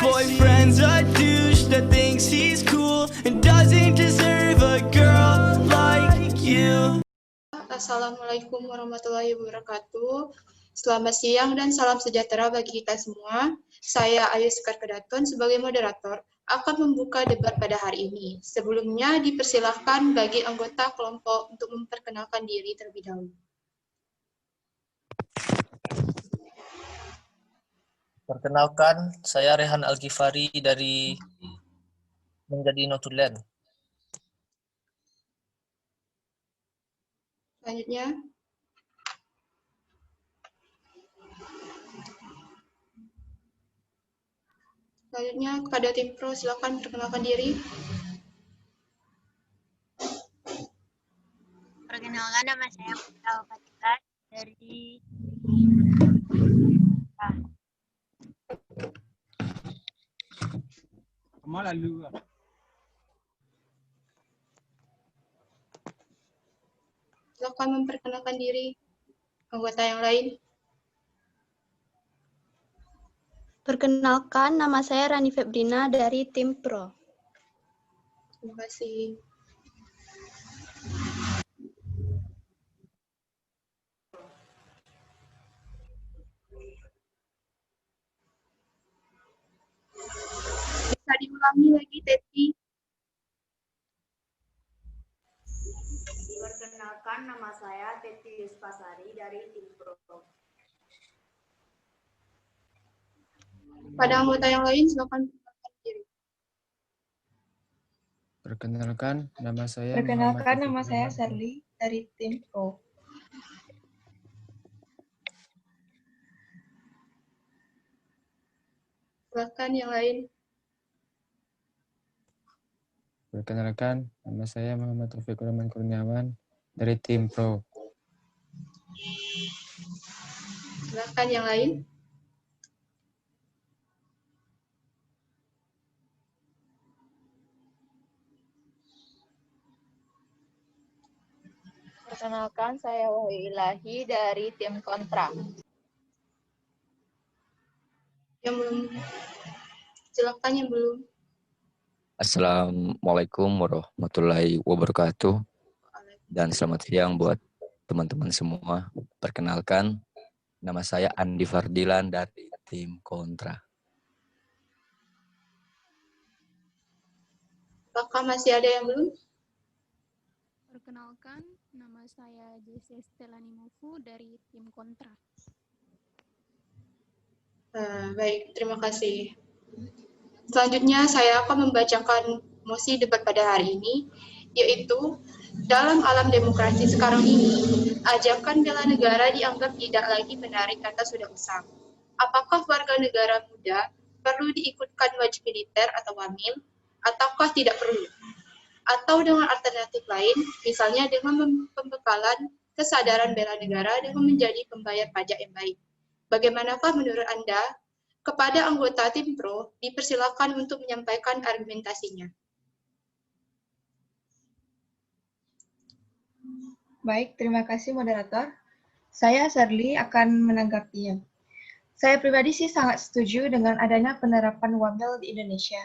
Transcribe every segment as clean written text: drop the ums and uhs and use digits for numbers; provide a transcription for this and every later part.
boyfriend's a douche that thinks he's cool and doesn't deserve a girl like you. Assalamualaikum warahmatullahi wabarakatuh. Selamat siang dan salam sejahtera bagi kita semua. Saya Ayu Soekarkedaton sebagai moderator akan membuka debat pada hari ini. Sebelumnya dipersilahkan bagi anggota kelompok untuk memperkenalkan diri terlebih dahulu. Perkenalkan, saya Rehan Al-Ghifari dari Menjadi Notulen. Selanjutnya kepada tim pro, silakan perkenalkan diri. Perkenalkan, nama saya Putra Fatika dari Silakan memperkenalkan diri anggota yang lain. Perkenalkan, nama saya Rani Febrina dari tim Pro. Terima kasih. Bisa diulangi lagi, Teti? Perkenalkan, nama saya Teti Yuspasari dari tim Pro. Pada anggota yang lain, silakan perkenalkan diri. Perkenalkan, nama saya Sherly dari tim Pro. Silakan yang lain. Perkenalkan, nama saya Muhammad Taufik Rahman Kurniawan dari tim Pro. Silakan yang lain. Perkenalkan, saya Wahyu Ilahi dari tim Kontra. Yang belum, silakan yang belum. Assalamualaikum warahmatullahi wabarakatuh. Dan selamat siang buat teman-teman semua. Perkenalkan, nama saya Andi Fardilan dari tim Kontra. Apakah masih ada yang belum? Perkenalkan, nama saya Jessie Stelani Mufu dari tim Kontra. Baik, terima kasih. Selanjutnya saya akan membacakan mosi debat pada hari ini, yaitu dalam alam demokrasi sekarang ini, ajakan bela negara dianggap tidak lagi menarik kata sudah usang. Apakah warga negara muda perlu diikutkan wajib militer atau wamil, ataukah tidak perlu? Atau dengan alternatif lain, misalnya dengan pembekalan kesadaran bela negara dengan menjadi pembayar pajak yang baik. Bagaimanakah menurut Anda? Kepada anggota tim Pro, dipersilakan untuk menyampaikan argumentasinya. Baik, terima kasih moderator. Saya Sherly akan menanggapinya. Saya pribadi sih sangat setuju dengan adanya penerapan wamil di Indonesia.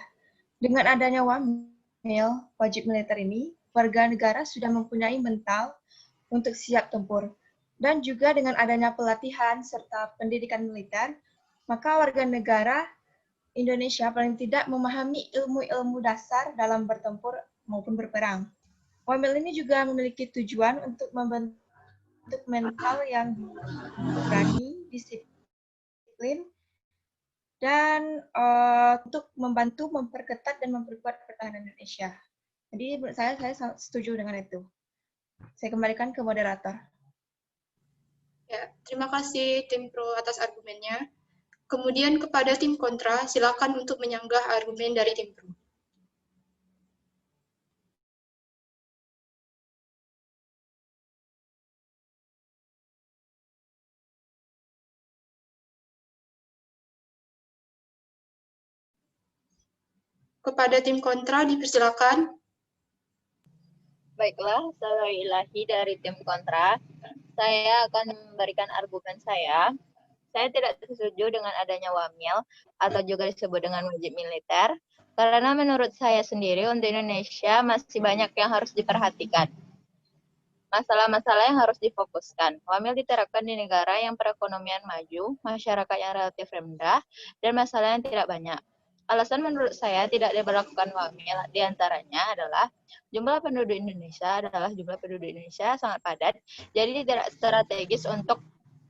Dengan adanya wamil, wajib militer ini, warga negara sudah mempunyai mental untuk siap tempur. Dan juga dengan adanya pelatihan serta pendidikan militer, maka warga negara Indonesia paling tidak memahami ilmu-ilmu dasar dalam bertempur maupun berperang. Wamil ini juga memiliki tujuan untuk membentuk mental yang berani, disiplin, dan untuk membantu memperketat dan memperkuat pertahanan Indonesia. Jadi menurut saya sangat setuju dengan itu. Saya kembalikan ke moderator. Ya, terima kasih tim Pro atas argumennya. Kemudian kepada tim kontra, silakan untuk menyanggah argumen dari tim Pro. Kepada tim kontra, dipersilakan. Baiklah, saya Ilahi dari tim Kontra. Saya akan memberikan argumen saya. Saya tidak setuju dengan adanya wamil atau juga disebut dengan wajib militer, karena menurut saya sendiri untuk Indonesia masih banyak yang harus diperhatikan. Masalah-masalah yang harus difokuskan. Wamil diterapkan di negara yang perekonomian maju, masyarakat yang relatif rendah, dan masalah yang tidak banyak. Alasan menurut saya tidak diberlakukan wamil diantaranya adalah jumlah penduduk Indonesia sangat padat, jadi tidak strategis untuk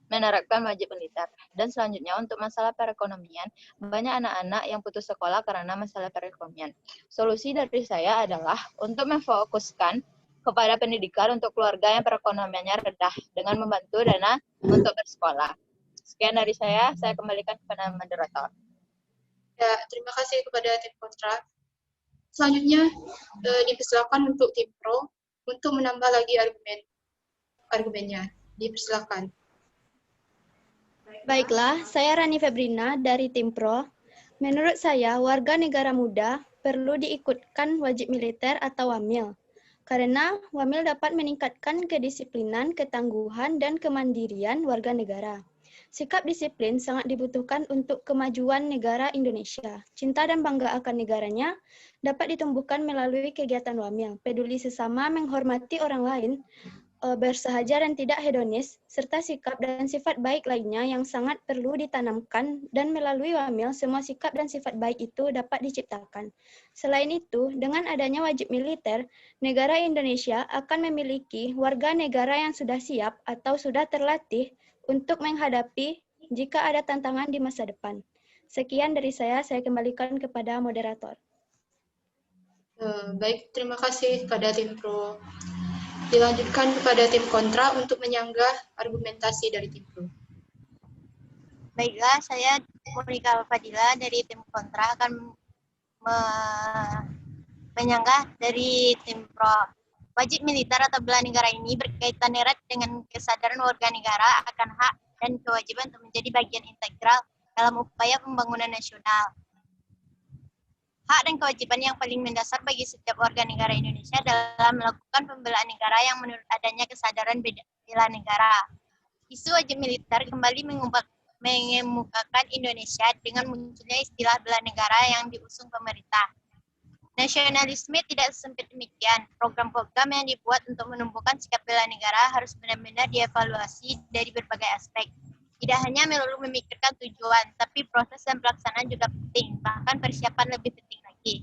menerapkan wajib militer. Dan selanjutnya untuk masalah perekonomian, banyak anak-anak yang putus sekolah karena masalah perekonomian. Solusi dari saya adalah untuk memfokuskan kepada pendidikan untuk keluarga yang perekonomiannya rendah dengan membantu dana untuk bersekolah. Sekian dari saya kembalikan kepada moderator. Ya, terima kasih kepada tim kontra. Selanjutnya dipersilakan untuk tim pro untuk menambah lagi argumennya. Dipersilakan. Baiklah, saya Rani Febrina dari tim pro. Menurut saya, warga negara muda perlu diikutkan wajib militer atau wamil. Karena wamil dapat meningkatkan kedisiplinan, ketangguhan, dan kemandirian warga negara. Sikap disiplin sangat dibutuhkan untuk kemajuan negara Indonesia. Cinta dan bangga akan negaranya dapat ditumbuhkan melalui kegiatan wamil, peduli sesama, menghormati orang lain, bersahaja dan tidak hedonis, serta sikap dan sifat baik lainnya yang sangat perlu ditanamkan, dan melalui wamil semua sikap dan sifat baik itu dapat diciptakan. Selain itu, dengan adanya wajib militer, negara Indonesia akan memiliki warga negara yang sudah siap atau sudah terlatih untuk menghadapi jika ada tantangan di masa depan. Sekian dari saya kembalikan kepada moderator. Baik, terima kasih kepada tim pro. Dilanjutkan kepada tim kontra untuk menyanggah argumentasi dari tim pro. Baiklah, saya Monika Fadila dari tim kontra akan menyanggah dari tim pro. Wajib militer atau bela negara ini berkaitan erat dengan kesadaran warga negara akan hak dan kewajiban untuk menjadi bagian integral dalam upaya pembangunan nasional. Hak dan kewajiban yang paling mendasar bagi setiap warga negara Indonesia dalam melakukan pembelaan negara yang menurut adanya kesadaran bela negara. Isu wajib militer kembali mengemukakan Indonesia dengan munculnya istilah bela negara yang diusung pemerintah. Nasionalisme tidak sesempit demikian. Program-program yang dibuat untuk menumbuhkan sikap bela negara harus benar-benar dievaluasi dari berbagai aspek. Tidak hanya melulu memikirkan tujuan, tapi proses dan pelaksanaan juga penting, bahkan persiapan lebih penting lagi.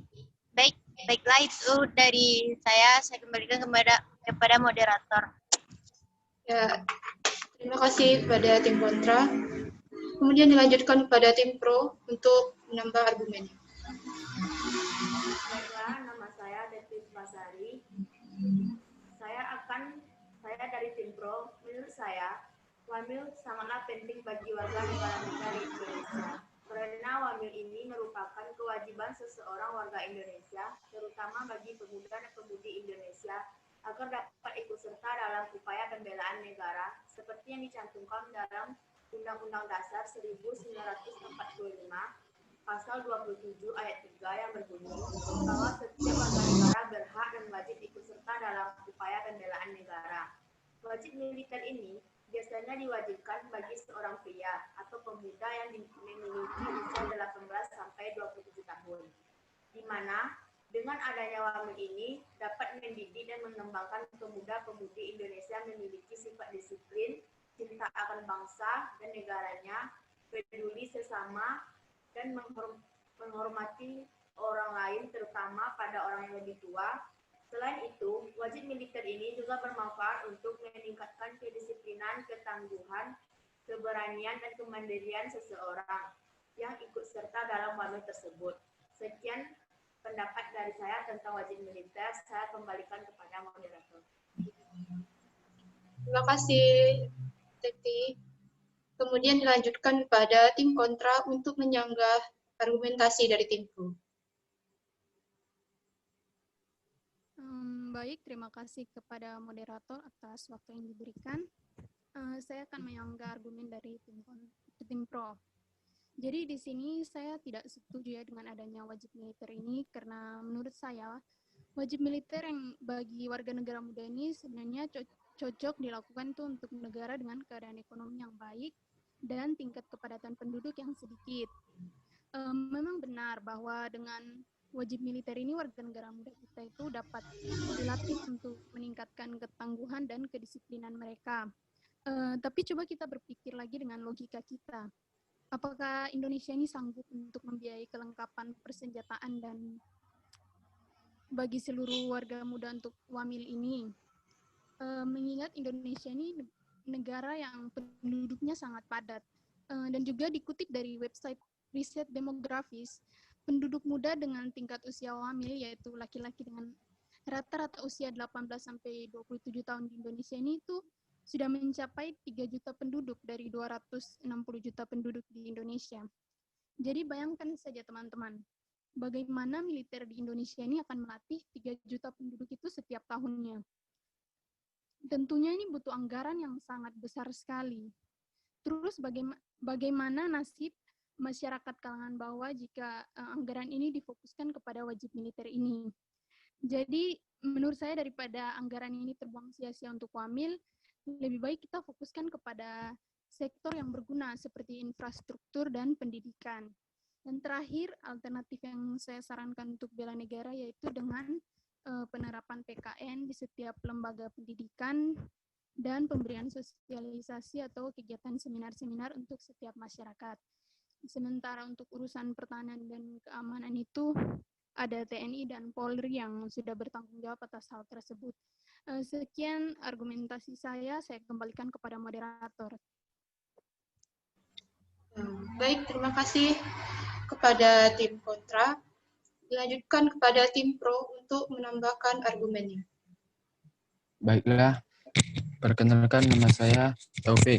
Baiklah itu dari saya kembalikan kepada moderator. Ya, terima kasih kepada tim kontra. Kemudian dilanjutkan kepada tim pro untuk menambah argumennya. Baiklah, nama saya Devi Basari. Saya dari tim pro. Menurut saya, wamil sangatlah penting bagi warga negara Indonesia. Karena wamil ini merupakan kewajiban seseorang warga Indonesia, terutama bagi pemuda dan pemudi Indonesia, agar dapat ikut serta dalam upaya pembelaan negara, seperti yang dicantumkan dalam Undang-Undang Dasar 1945, Pasal 27 ayat 3 yang berbunyi bahwa setiap warga negara berhak dan wajib ikut serta dalam upaya pembelaan negara. Wajib militer ini biasanya diwajibkan bagi seorang pria atau pemuda yang memiliki usia 18 sampai 27 tahun, di mana dengan adanya wamil ini dapat mendidik dan mengembangkan pemuda-pemudi Indonesia memiliki sifat disiplin, cinta akan bangsa dan negaranya, peduli sesama, dan menghormati orang lain, terutama pada orang yang lebih tua. Selain itu, wajib militer ini juga bermanfaat untuk meningkatkan kedisiplinan, ketangguhan, keberanian, dan kemandirian seseorang yang ikut serta dalam wamil tersebut. Sekian pendapat dari saya tentang wajib militer. Saya kembalikan kepada moderator. Terima kasih, Teti. Kemudian dilanjutkan pada tim kontra untuk menyanggah argumentasi dari tim pro. Baik, terima kasih kepada moderator atas waktu yang diberikan. Saya akan menyanggah argumen dari tim pro. Jadi di sini saya tidak setuju ya dengan adanya wajib militer ini, karena menurut saya wajib militer yang bagi warga negara muda ini sebenarnya cocok dilakukan tuh untuk negara dengan keadaan ekonomi yang baik, dan tingkat kepadatan penduduk yang sedikit. Memang benar bahwa dengan wajib militer ini warga negara muda kita itu dapat dilatih untuk meningkatkan ketangguhan dan kedisiplinan mereka. Tapi coba kita berpikir lagi dengan logika kita. Apakah Indonesia ini sanggup untuk membiayai kelengkapan persenjataan dan bagi seluruh warga muda untuk wamil ini? Mengingat Indonesia ini negara yang penduduknya sangat padat. Dan juga dikutip dari website riset demografis, penduduk muda dengan tingkat usia wamil, yaitu laki-laki dengan rata-rata usia 18-27 tahun di Indonesia ini itu sudah mencapai 3 juta penduduk dari 260 juta penduduk di Indonesia. Jadi bayangkan saja teman-teman, bagaimana militer di Indonesia ini akan melatih 3 juta penduduk itu setiap tahunnya. Tentunya ini butuh anggaran yang sangat besar sekali. Terus bagaimana nasib masyarakat kalangan bawah jika anggaran ini difokuskan kepada wajib militer ini? Jadi menurut saya daripada anggaran ini terbuang sia-sia untuk wamil, lebih baik kita fokuskan kepada sektor yang berguna seperti infrastruktur dan pendidikan. Dan terakhir, alternatif yang saya sarankan untuk bela negara yaitu dengan penerapan PKN di setiap lembaga pendidikan dan pemberian sosialisasi atau kegiatan seminar-seminar untuk setiap masyarakat. Sementara untuk urusan pertahanan dan keamanan itu ada TNI dan Polri yang sudah bertanggung jawab atas hal tersebut. Sekian argumentasi saya kembalikan kepada moderator. Baik, terima kasih kepada tim kontra. Dilanjutkan kepada tim pro untuk menambahkan argumennya. Baiklah, perkenalkan nama saya Taufik.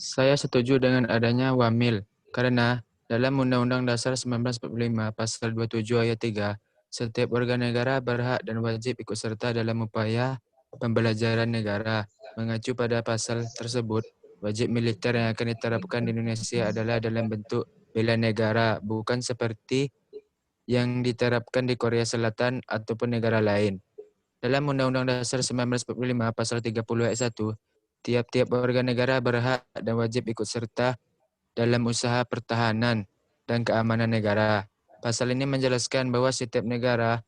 Saya setuju dengan adanya wamil karena dalam Undang-Undang Dasar 1945 Pasal 27 Ayat 3, setiap warga negara berhak dan wajib ikut serta dalam upaya pembelajaran negara. Mengacu pada pasal tersebut, wajib militer yang akan diterapkan di Indonesia adalah dalam bentuk bela negara, bukan seperti yang diterapkan di Korea Selatan ataupun negara lain. Dalam Undang-Undang Dasar 1945 Pasal 30 Ayat 1, tiap-tiap warga negara berhak dan wajib ikut serta dalam usaha pertahanan dan keamanan negara. Pasal ini menjelaskan bahwa setiap negara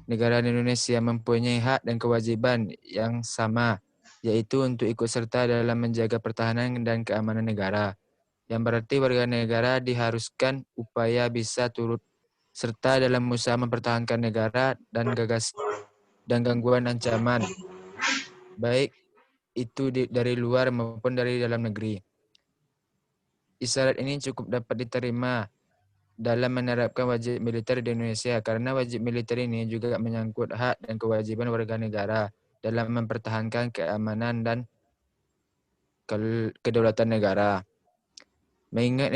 di Indonesia mempunyai hak dan kewajiban yang sama, yaitu untuk ikut serta dalam menjaga pertahanan dan keamanan negara. Yang berarti warga negara diharuskan upaya bisa turut serta dalam usaha mempertahankan negara dan gangguan ancaman, baik itu dari luar maupun dari dalam negeri. Isyarat ini cukup dapat diterima dalam menerapkan wajib militer di Indonesia karena wajib militer ini juga menyangkut hak dan kewajiban warga negara dalam mempertahankan keamanan dan kedaulatan negara. Mengingat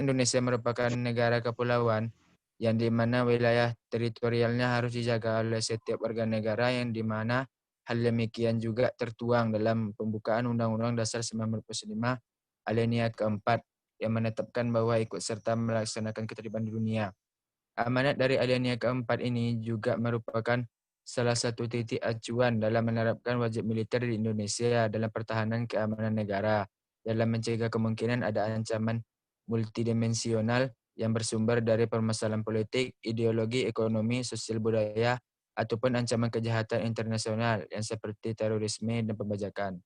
Indonesia merupakan negara kepulauan yang di mana wilayah teritorialnya harus dijaga oleh setiap warga negara, yang di mana hal demikian juga tertuang dalam pembukaan Undang-Undang Dasar 1945 alinea keempat yang menetapkan bahwa ikut serta melaksanakan ketertiban dunia. Amanat dari alinea keempat ini juga merupakan salah satu titik acuan dalam menerapkan wajib militer di Indonesia dalam pertahanan keamanan negara, dalam mencegah kemungkinan ada ancaman multidimensional yang bersumber dari permasalahan politik, ideologi, ekonomi, sosial budaya, ataupun ancaman kejahatan internasional yang seperti terorisme dan pembajakan.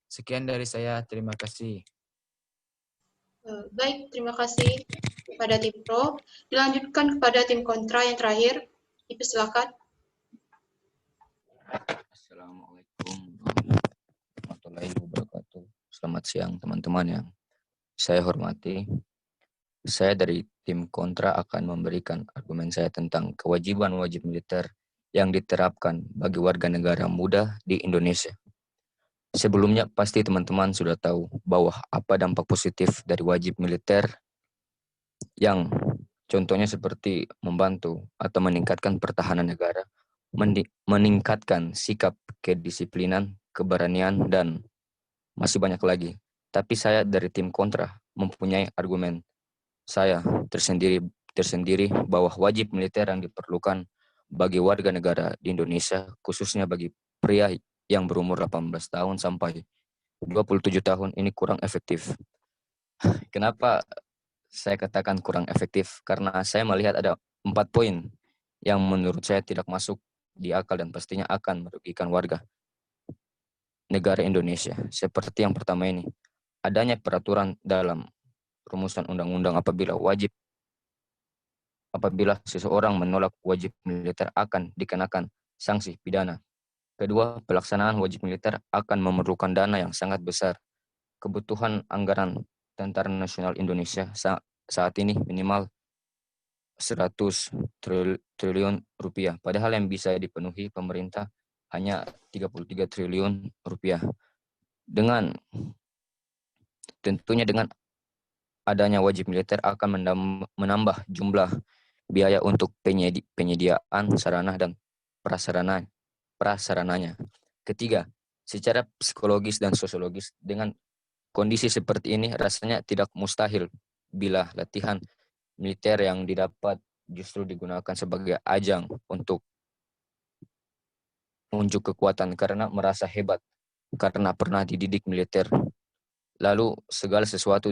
Sekian dari saya, terima kasih. Baik, terima kasih kepada tim pro. Dilanjutkan kepada tim kontra yang terakhir. Dipersilakan. Assalamualaikum warahmatullahi wabarakatuh. Selamat siang teman-teman yang saya hormati. Saya dari tim kontra akan memberikan argumen saya tentang kewajiban wajib militer yang diterapkan bagi warga negara muda di Indonesia. Sebelumnya pasti teman-teman sudah tahu bahwa apa dampak positif dari wajib militer, yang contohnya seperti membantu atau meningkatkan pertahanan negara, meningkatkan sikap kedisiplinan, keberanian, dan masih banyak lagi. Tapi saya dari tim kontra mempunyai argumen saya tersendiri bahwa wajib militer yang diperlukan bagi warga negara di Indonesia, khususnya bagi pria yang berumur 18 tahun sampai 27 tahun ini kurang efektif. Kenapa saya katakan kurang efektif? Karena saya melihat ada 4 poin yang menurut saya tidak masuk di akal dan pastinya akan merugikan warga negara Indonesia. Seperti yang pertama ini, adanya peraturan dalam rumusan undang-undang apabila seseorang menolak wajib militer akan dikenakan sanksi pidana. Kedua, pelaksanaan wajib militer akan memerlukan dana yang sangat besar. Kebutuhan anggaran Tentara Nasional Indonesia saat ini minimal 100 triliun rupiah, padahal yang bisa dipenuhi pemerintah hanya 33 triliun rupiah. Tentunya dengan adanya wajib militer akan menambah jumlah biaya untuk penyediaan sarana dan prasarananya. Ketiga, secara psikologis dan sosiologis dengan kondisi seperti ini rasanya tidak mustahil bila latihan militer yang didapat justru digunakan sebagai ajang untuk unjuk kekuatan karena merasa hebat, karena pernah dididik militer. Lalu segala sesuatu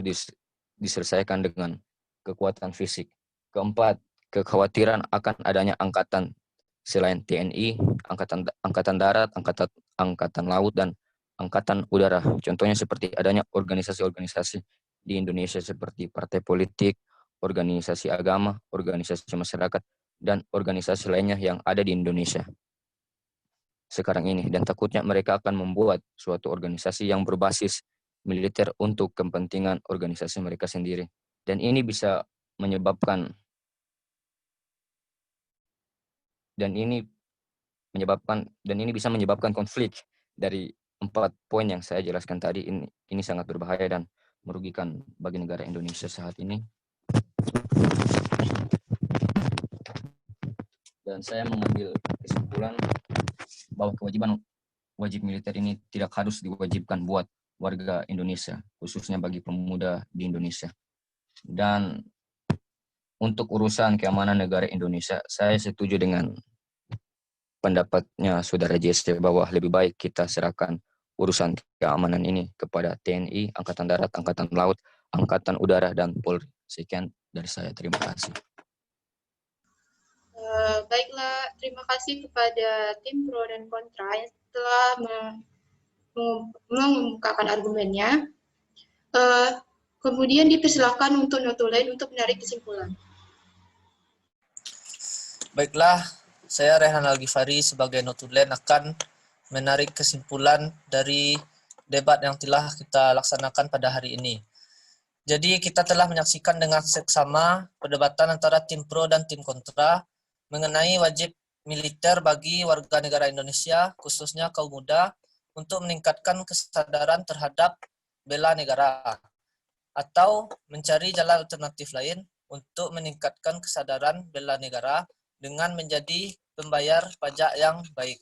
diselesaikan dengan kekuatan fisik. Keempat, kekhawatiran akan adanya angkatan selain TNI, angkatan darat, angkatan laut, dan angkatan udara. Contohnya seperti adanya organisasi-organisasi di Indonesia seperti partai politik, organisasi agama, organisasi masyarakat, dan organisasi lainnya yang ada di Indonesia sekarang ini. Dan takutnya mereka akan membuat suatu organisasi yang berbasis militer untuk kepentingan organisasi mereka sendiri. Dan ini bisa menyebabkan bisa menyebabkan konflik. Dari 4 poin yang saya jelaskan tadi, ini sangat berbahaya dan merugikan bagi negara Indonesia saat ini. Dan saya mengambil kesimpulan bahwa kewajiban wajib militer ini tidak harus diwajibkan buat warga Indonesia, khususnya bagi pemuda di Indonesia. Dan untuk urusan keamanan negara Indonesia, saya setuju dengan pendapatnya Saudara JC bahwa lebih baik kita serahkan urusan keamanan ini kepada TNI, Angkatan Darat, Angkatan Laut, Angkatan Udara, dan Polri. Sekian dari saya. Terima kasih. Baiklah, terima kasih kepada tim pro dan kontra yang telah mengemukakan argumennya. Kemudian dipersilakan untuk notulen untuk menarik kesimpulan. Baiklah, saya Rehan Al-Ghifari sebagai notulen akan menarik kesimpulan dari debat yang telah kita laksanakan pada hari ini. Jadi kita telah menyaksikan dengan seksama perdebatan antara tim pro dan tim kontra mengenai wajib militer bagi warga negara Indonesia, khususnya kaum muda, untuk meningkatkan kesadaran terhadap bela negara, atau mencari jalan alternatif lain untuk meningkatkan kesadaran bela negara dengan menjadi pembayar pajak yang baik.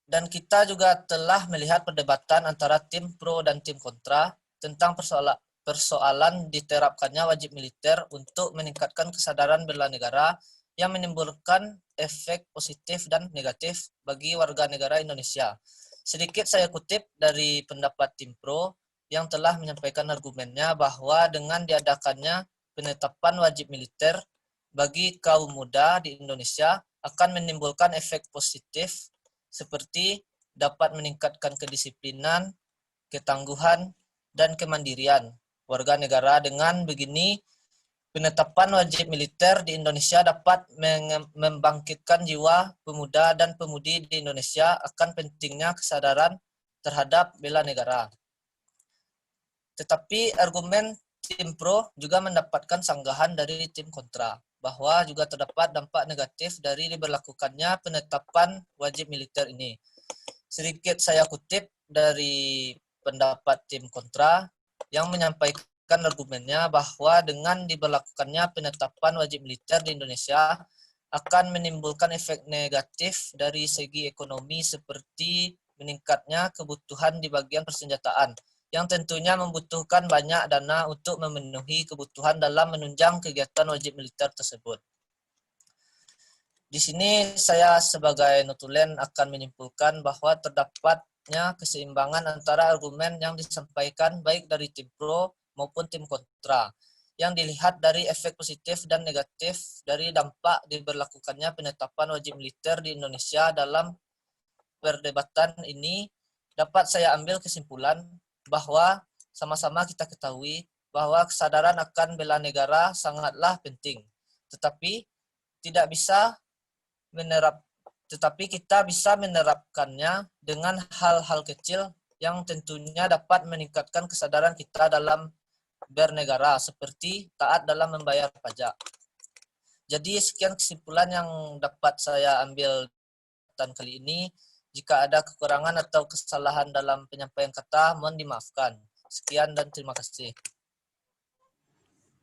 Dan kita juga telah melihat perdebatan antara tim pro dan tim kontra tentang persoalan diterapkannya wajib militer untuk meningkatkan kesadaran bela negara yang menimbulkan efek positif dan negatif bagi warga negara Indonesia. Sedikit saya kutip dari pendapat tim pro yang telah menyampaikan argumennya bahwa dengan diadakannya penetapan wajib militer bagi kaum muda di Indonesia akan menimbulkan efek positif seperti dapat meningkatkan kedisiplinan, ketangguhan, dan kemandirian warga negara. Dengan begini, penetapan wajib militer di Indonesia dapat membangkitkan jiwa pemuda dan pemudi di Indonesia akan pentingnya kesadaran terhadap bela negara. Tetapi argumen tim pro juga mendapatkan sanggahan dari tim kontra, bahwa juga terdapat dampak negatif dari diberlakukannya penetapan wajib militer ini. Sedikit saya kutip dari pendapat tim kontra yang menyampaikan argumennya bahwa dengan diberlakukannya penetapan wajib militer di Indonesia akan menimbulkan efek negatif dari segi ekonomi seperti meningkatnya kebutuhan di bagian persenjataan yang tentunya membutuhkan banyak dana untuk memenuhi kebutuhan dalam menunjang kegiatan wajib militer tersebut. Di sini saya sebagai notulen akan menyimpulkan bahwa terdapat terciptanya keseimbangan antara argumen yang disampaikan baik dari tim pro maupun tim kontra, yang dilihat dari efek positif dan negatif dari dampak diberlakukannya penetapan wajib militer di Indonesia. Dalam perdebatan ini dapat saya ambil kesimpulan bahwa sama-sama kita ketahui bahwa kesadaran akan bela negara sangatlah penting, tetapi kita bisa menerapkannya dengan hal-hal kecil yang tentunya dapat meningkatkan kesadaran kita dalam bernegara, seperti taat dalam membayar pajak. Jadi sekian kesimpulan yang dapat saya ambil kali ini. Jika ada kekurangan atau kesalahan dalam penyampaian kata, mohon dimaafkan. Sekian dan terima kasih.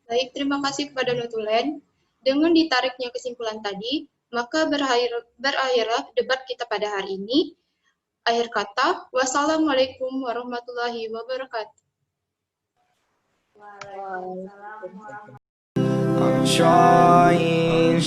Baik, terima kasih kepada Notulen. Dengan ditariknya kesimpulan tadi, maka berakhirlah debat kita pada hari ini. Akhir kata, wassalamualaikum warahmatullahi wabarakatuh. Waalaikumsalam warahmatullahi wabarakatuh. I'm trying